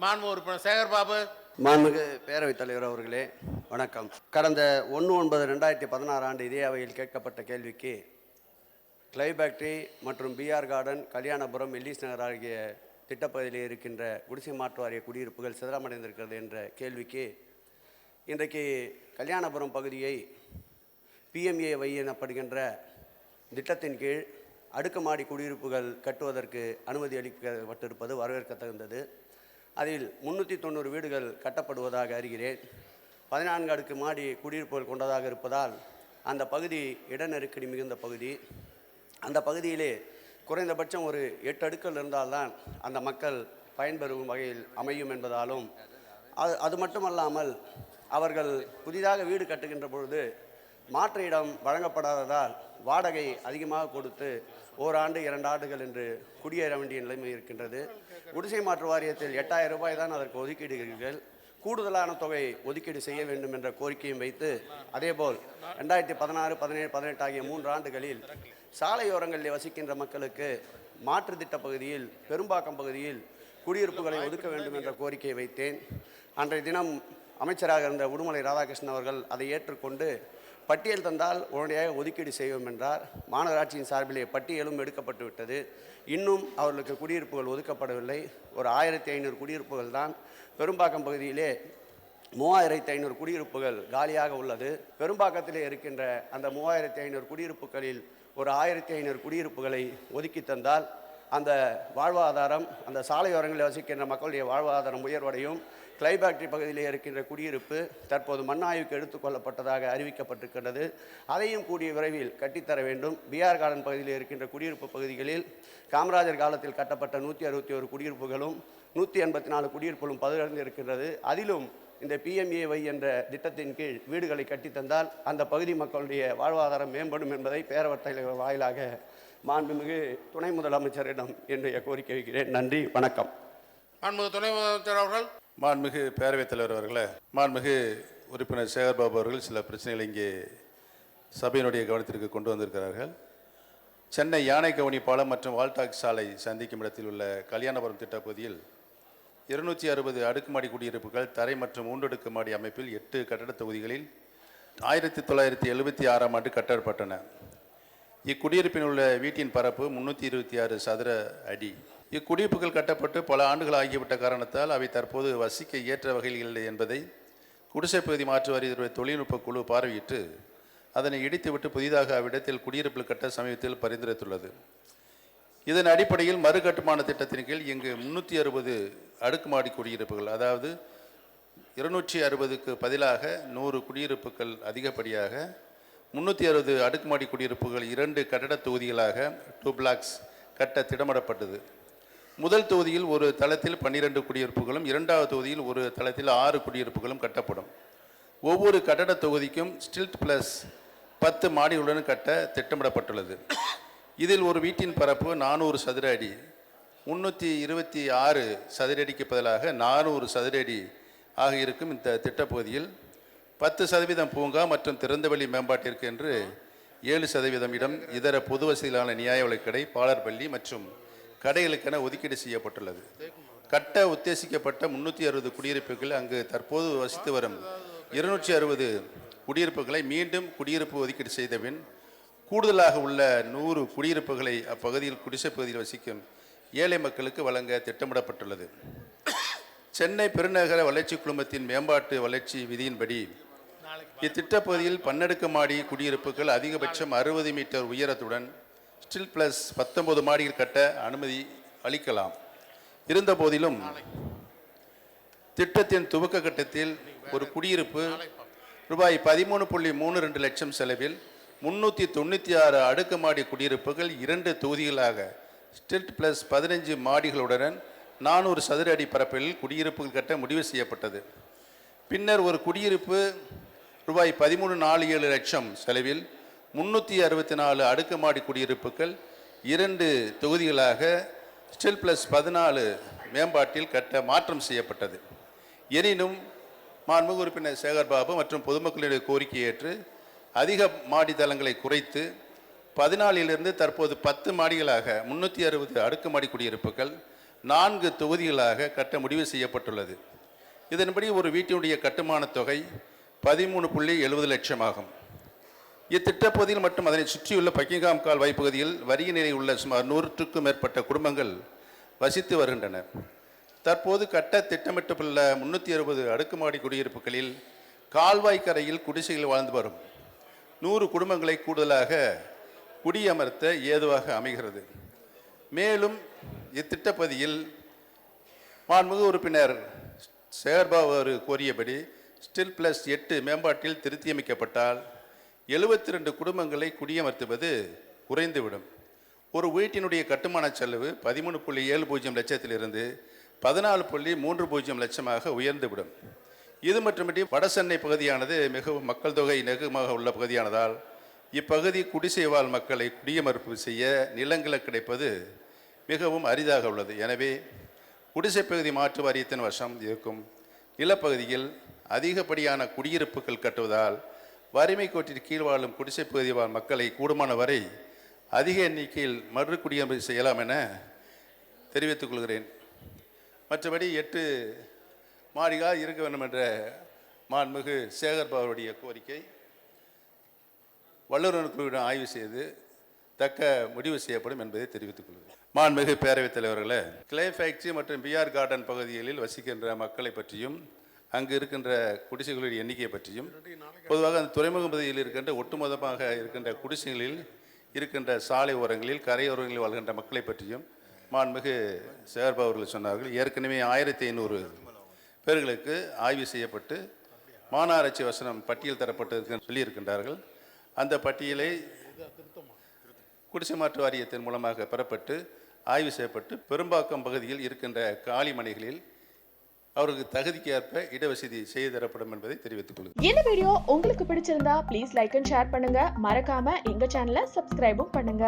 மாண்பு உறுப்பினர் சேகர்பாபு. மாண்புமிகு பேரவைத் தலைவர் அவர்களே வணக்கம். கடந்த 1/9/2016 இதே அவையில் கேட்கப்பட்ட கேள்விக்கு கிளைபேக்டரி மற்றும் பிஆர் கார்டன், கல்யாணபுரம், எல்லிஸ் நகர் ஆகிய திட்டப்பகுதியில் இருக்கின்ற குடிசை மாற்று வாரிய குடியிருப்புகள் சிதறமடைந்திருக்கிறது என்ற கேள்விக்கு இன்றைக்கு கல்யாணபுரம் பகுதியை PMAY எனப்படுகின்ற திட்டத்தின் கீழ் அடுக்குமாடி குடியிருப்புகள் கட்டுவதற்கு அனுமதி அளிக்கப்பட்டிருப்பது வரவேற்கத்தகுந்தது. அதில் 390 வீடுகள் கட்டப்படுவதாக அறிகிறேன். 14 அடுக்கு மாடி குடியிருப்புகள் கொண்டதாக இருப்பதால் அந்த பகுதி இட நெருக்கடி மிகுந்த பகுதி. அந்த பகுதியிலே குறைந்தபட்சம் ஒரு 8 அடுக்கள் இருந்தால்தான் அந்த மக்கள் பயன்பெறும் வகையில் அமையும் என்பதாலும், அது மட்டுமல்லாமல் அவர்கள் புதிதாக வீடு கட்டுகின்ற பொழுது மாற்று இடம் வழங்கப்படாததால் வாடகை அதிகமாக கொடுத்து ஓராண்டு 2 ஆண்டுகள் என்று குடியேற வேண்டிய நிலைமை இருக்கின்றது. குடிசை மாற்று வாரியத்தில் 8000 ரூபாய் தான் அதற்கு ஒதுக்கீடுகிறீர்கள். கூடுதலான தொகை ஒதுக்கீடு செய்ய வேண்டும் என்ற கோரிக்கையும் வைத்து, அதேபோல் 2016, 17, 18 ஆகிய 3 ஆண்டுகளில் சாலையோரங்களில் வசிக்கின்ற மக்களுக்கு மாற்று திட்ட பகுதியில், பெரும்பாக்கம் பகுதியில் குடியிருப்புகளை ஒதுக்க வேண்டும் என்ற கோரிக்கையை வைத்தேன். அன்றைய தினம் அமைச்சராக இருந்த உடுமலை ராதாகிருஷ்ணன் அவர்கள் அதை ஏற்றுக்கொண்டு பட்டியல் தந்தால் உடனடியாக ஒதுக்கீடு செய்வோம் என்றார். மாநகராட்சியின் சார்பிலே பட்டியலும் எடுக்கப்பட்டு விட்டது. இன்னும் அவர்களுக்கு குடியிருப்புகள் ஒதுக்கப்படவில்லை. ஒரு 1500 குடியிருப்புகள் தான். பெரும்பாக்கம் பகுதியிலே 3500 குடியிருப்புகள் காலியாக உள்ளது. பெரும்பாக்கத்திலே இருக்கின்ற அந்த 3500 குடியிருப்புகளில் ஒரு 1500 குடியிருப்புகளை ஒதுக்கி தந்தால் அந்த வாழ்வாதாரம், அந்த சாலையோரங்களில் வசிக்கின்ற மக்களுடைய வாழ்வாதாரம் உயர்வடையும். கிளைபேக்டரி பகுதியிலே இருக்கின்ற குடியிருப்பு தற்போது மண்ணாய்வுக்கு எடுத்துக்கொள்ளப்பட்டதாக அறிவிக்கப்பட்டிருக்கின்றது. அதையும் கூடிய விரைவில் கட்டித்தர வேண்டும். பிஆர் கார்டன் பகுதியில் இருக்கின்ற குடியிருப்பு பகுதிகளில் காமராஜர் காலத்தில் கட்டப்பட்ட 161 குடியிருப்புகளும் 184 குடியிருப்புகளும் பழுதடைந்து இருக்கின்றது. அதிலும் இந்த PMAY என்ற திட்டத்தின் கீழ் வீடுகளை கட்டித்தந்தால் அந்த பகுதி மக்களுடைய வாழ்வாதாரம் மேம்படும் என்பதை பேரவைத் தலைவர் வாயிலாக மாண்புமிகு துணை முதலமைச்சரிடம் என்னுடைய கோரிக்கை வைக்கிறேன். நன்றி, வணக்கம். மாண்புமிகு துணை முதலமைச்சர் அவர்கள். மாண்புமிகு பேரவைத் தலைவர் அவர்களே, மாண்புமிகு உறுப்பினர் சேகர்பாபு அவர்கள் சில பிரச்சனைகளை இங்கே சபையினுடைய கவனத்திற்கு கொண்டு வந்திருக்கிறார்கள். சென்னை யானைக்கவுனி பாலம் மற்றும் வால்டாக்ஸ் சாலை சந்திக்கும் இடத்தில் உள்ள கல்யாணபுரம் திட்டப்பகுதியில் 260 அடுக்குமாடி குடியிருப்புகள் தரை மற்றும் 3 அடுக்குமாடி அமைப்பில் 8 கட்டட தொகுதிகளில் 1976ஆம் ஆண்டு கட்டப்பட்டன. இக்குடியிருப்பில் உள்ள வீட்டின் பரப்பு 326 சதுர அடி. இக்குடியிருப்புகள் கட்டப்பட்டு பல ஆண்டுகள் ஆகிவிட்ட காரணத்தால் அவை தற்போது வசிக்க ஏற்ற வகையில் இல்லை என்பதை குடிசை பகுதி மாற்று வாரியத்துடைய தொழில்நுட்ப குழு பார்வையிட்டு அதனை இடித்துவிட்டு புதிதாக அவ்விடத்தில் குடியிருப்பு கட்ட சமீபத்தில் பரிந்துரைத்துள்ளது. இதன் அடிப்படையில் மறு கட்டுமான திட்டத்தின் கீழ் இங்கு 360 அடுக்குமாடி குடியிருப்புகள், அதாவது 260க்கு பதிலாக 100 குடியிருப்புகள் அதிகப்படியாக 360 அடுக்குமாடி குடியிருப்புகள் 2 கட்டட தொகுதிகளாக 2 பிளாக்ஸ் கட்ட திட்டமிடப்பட்டது. முதல் தொகுதியில் ஒரு தளத்தில் 12 குடியிருப்புகளும், இரண்டாவது தொகுதியில் ஒரு தளத்தில் 6 குடியிருப்புகளும் கட்டப்படும். ஒவ்வொரு கட்டட தொகுதிக்கும் ஸ்டில்ட் பிளஸ் 10 மாடிகளுடன் கட்ட திட்டமிடப்பட்டுள்ளது. இதில் ஒரு வீட்டின் பரப்பு 400 சதுர அடி, 326 சதுர அடிக்கு பதிலாக 400 சதுர அடி ஆக இருக்கும். இந்த திட்டப்பகுதியில் 10% பூங்கா மற்றும் திறந்தவெளி மேம்பாட்டிற்கு என்று 7% இடம், இதர பொது வசதியிலான நியாய விலைக்கடை, பாலர் பள்ளி மற்றும் கடைகளுக்கென ஒதுக்கீடு செய்யப்பட்டுள்ளது. கட்ட உத்தேசிக்கப்பட்ட 360 குடியிருப்புகள் அங்கு தற்போது வசித்து வரும் 260 குடியிருப்புகளை மீண்டும் குடியிருப்பு ஒதுக்கீடு செய்தபின் கூடுதலாக உள்ள 100 குடியிருப்புகளை அப்பகுதியில் குடிசை பகுதியில் வசிக்கும் ஏழை மக்களுக்கு வழங்க திட்டமிடப்பட்டுள்ளது. சென்னை பெருநகர வளர்ச்சி குழுமத்தின் மேம்பாட்டு வளர்ச்சி விதியின்படி இத்திட்டப்பகுதியில் 12 மாடி குடியிருப்புகள் அதிகபட்சம் 60 மீட்டர் உயரத்துடன் ஸ்டில் பிளஸ் 19 மாடிகள் கட்ட அனுமதி அளிக்கலாம். இருந்த போதிலும் திட்டத்தின் துவக்க கட்டத்தில் ஒரு குடியிருப்பு ரூபாய் 13.32 லட்சம் செலவில் 396 அடுக்குமாடி குடியிருப்புகள் 2 தொகுதிகளாக ஸ்டில்ட் பிளஸ் 15 மாடிகளுடன் 400 சதுர அடி பரப்பில் குடியிருப்புகள் கட்ட முடிவு செய்யப்பட்டது. பின்னர் ஒரு குடியிருப்பு ரூபாய் 13.47 லட்சம் செலவில் 364 அடுக்குமாடி குடியிருப்புகள் 2 தொகுதிகளாக ஸ்டில் பிளஸ் 14 மேம்பாட்டில் கட்ட மாற்றம் செய்யப்பட்டது. எனினும் மாண்புமிகு உறுப்பினர் சேகர்பாபு மற்றும் பொதுமக்களுடைய கோரிக்கையை ஏற்று அதிக மாடி தளங்களை குறைத்து 14 தற்போது 10 மாடிகளாக 360 அடுக்குமாடி குடியிருப்புகள் 4 தொகுதிகளாக கட்ட முடிவு செய்யப்பட்டுள்ளது. இதன்படி ஒரு வீட்டினுடைய கட்டுமான தொகை 13.70 லட்சம் ஆகும். இத்திட்டப்பகுதியில் மற்றும் அதனை சுற்றியுள்ள பக்கிங்காம் கால்வாய் பகுதியில் வறிய நிலையில் உள்ள சுமார் 100க்கும் மேற்பட்ட குடும்பங்கள் வசித்து வருகின்றன. தற்போது கட்ட திட்டமிட்டுள்ள 360 அடுக்குமாடி குடியிருப்புகளில் கால்வாய் கரையில் குடிசைகள் வாழ்ந்து வரும் 100 குடும்பங்களை கூடுதலாக குடியமர்த்த ஏதுவாக அமைகிறது. மேலும் இத்திட்டப்பகுதியில் மாண்புமிகு உறுப்பினர் சேகர்பாபு அவர் கோரியபடி ஸ்டில் ப்ளஸ் 8 மேம்பாட்டில் திருத்தியமைக்கப்பட்டால் 72 குடும்பங்களை குடியமர்த்துவது குறைந்துவிடும். ஒரு வீட்டினுடைய கட்டுமான செலவு 13.70 லட்சத்திலிருந்து 14.30 லட்சமாக உயர்ந்துவிடும். இது மட்டுமின்றி வடசென்னை பகுதியானது மிகவும் மக்கள் தொகை நெருக்கமாக உள்ள பகுதியானதால் இப்பகுதி குடிசை வாழ் மக்களை குடியமர்ப்பு செய்ய நிலங்கள் கிடைப்பது மிகவும் அரிதாக உள்ளது. எனவே குடிசை பகுதி மாற்று வாரியத்தின் வசம் இருக்கும் நிலப்பகுதியில் அதிகப்படியான குடியிருப்புகள் கட்டுவதால் வறுமை கோட்டிற்கு கீழ் வாழும் குடிசை பகுதி வாழ் மக்களை கூடுமான வரை அதிக எண்ணிக்கையில் மறு குடியமர்ப்பு செய்யலாம் என தெரிவித்துக் கொள்கிறேன். மற்றபடி 8 மாடிகளாக இருக்க வேண்டும் என்ற மாண்புமிகு சேகர்பாபுடைய கோரிக்கை வல்லுநர் குழுவிடம் ஆய்வு செய்து தக்க முடிவு செய்யப்படும் என்பதை தெரிவித்துக் கொள்கிறேன். மாண்புமிகு பேரவைத் தலைவர்களே, கிளே ஃபேக்டரி மற்றும் பிஆர் கார்டன் பகுதிகளில் வசிக்கின்ற மக்களை பற்றியும் அங்கு இருக்கின்ற குடிசைகளுடைய எண்ணிக்கையை பற்றியும் பொதுவாக அந்த துறைமுக பகுதியில் இருக்கின்ற ஒட்டுமொத்தமாக இருக்கின்ற குடிசைகளில் இருக்கின்ற சாலை ஓரங்களில் கரையோரங்களில் வாழ்கின்ற மக்களை பற்றியும் மாண்புமிகு சேகர்பாபு அவர்கள் சொன்னார்கள். ஏற்கனவே 1500 பேர்களுக்கு ஆய்வு செய்யப்பட்டு மாநகராட்சி வசனம் பட்டியல் தரப்பட்டு சொல்லியிருக்கின்றார்கள். அந்த பட்டியலை குடிசை மாற்று வாரியத்தின் மூலமாக பெறப்பட்டு ஆய்வு செய்யப்பட்டு பெரும்பாக்கம் பகுதியில் இருக்கின்ற காலி மனைகளில் அவருக்கு தகுதிக்கு ஏற்ப இடவசதி செய்து தரப்படும் என்பதை தெரிவித்துக் கொள்கிறேன். இந்த வீடியோ உங்களுக்கு பிடிச்சிருந்தா ப்ளீஸ் லைக் அண்ட் ஷேர் பண்ணுங்க. மறக்காம எங்க சேனலை சப்ஸ்கிரைபும் பண்ணுங்க.